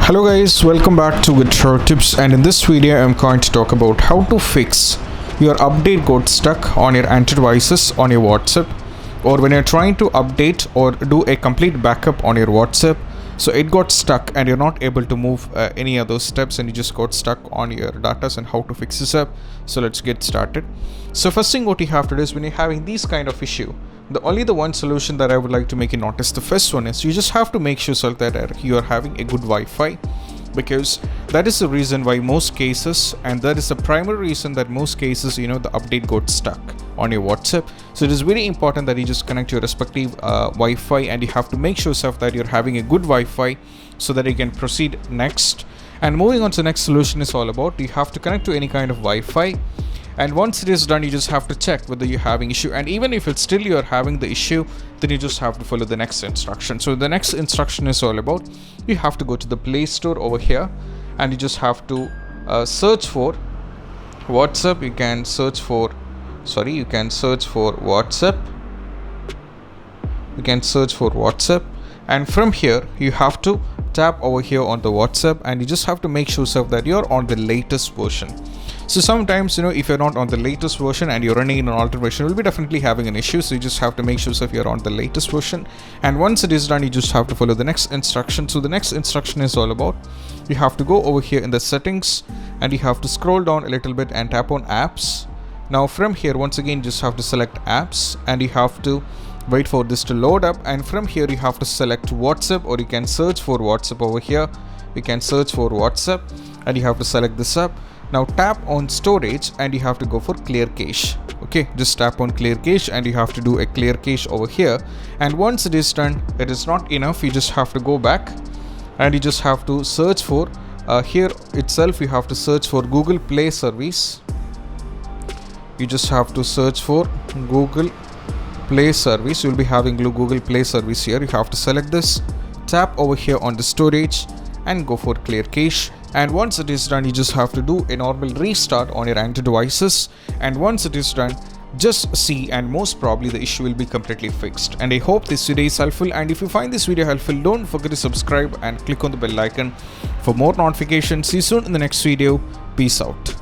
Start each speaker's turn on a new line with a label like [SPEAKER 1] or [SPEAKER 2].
[SPEAKER 1] Hello guys, welcome back to Guitar Tips, and in this video I'm going to talk about how to fix your update got stuck on your Android devices on your WhatsApp, or when you're trying to update or do a complete backup on your WhatsApp, so it got stuck and you're not able to move any of those steps and you just got stuck on your data, and how to fix this up. So let's get started. So first thing what you have to do is, when you're having these kind of issue, the one solution that I would like to make you notice, the first one is you just have to make sure that you are having a good Wi-Fi, because that is the reason why most cases, and that is the primary reason that most cases, the update got stuck on your WhatsApp. So it is very important that you just connect your respective Wi-Fi, and you have to make sure that you're having a good Wi-Fi so that you can proceed next. And moving on to the next solution is all about, you have to connect to any kind of Wi-Fi, and once it is done, you just have to check whether you're having issue, and even if it's still you're having the issue, then you just have to follow the next instruction. So the next instruction is all about, you have to go to the Play Store over here, and you just have to search for WhatsApp. You can search for WhatsApp, and from here you have to tap over here on the WhatsApp, and you just have to make sure that you're on the latest version. So sometimes, if you're not on the latest version and you're running in an older version, you'll be definitely having an issue. So you just have to make sure if you're on the latest version, and once it is done, you just have to follow the next instruction. So the next instruction is all about, you have to go over here in the settings, and you have to scroll down a little bit and tap on apps. Now from here, once again, you just have to select apps, and you have to wait for this to load up, and from here you have to select WhatsApp, or you can search for WhatsApp over here. You can search for WhatsApp, and you have to select this up. Now tap on storage, and you have to go for clear cache. Okay, just tap on clear cache, and you have to do a clear cache over here. And once it is done, it is not enough, you just have to go back, and you just have to search for here itself, you have to search for Google Play service. You just have to search for Google Play service. You'll be having Google Play service here. You have to select this, tap over here on the storage, and go for clear cache. And once it is done, you just have to do a normal restart on your Android devices, and once it is done, just see, and most probably the issue will be completely fixed. And I hope this video is helpful, and if you find this video helpful, don't forget to subscribe and click on the bell icon for more notifications. See you soon in the next video. Peace out.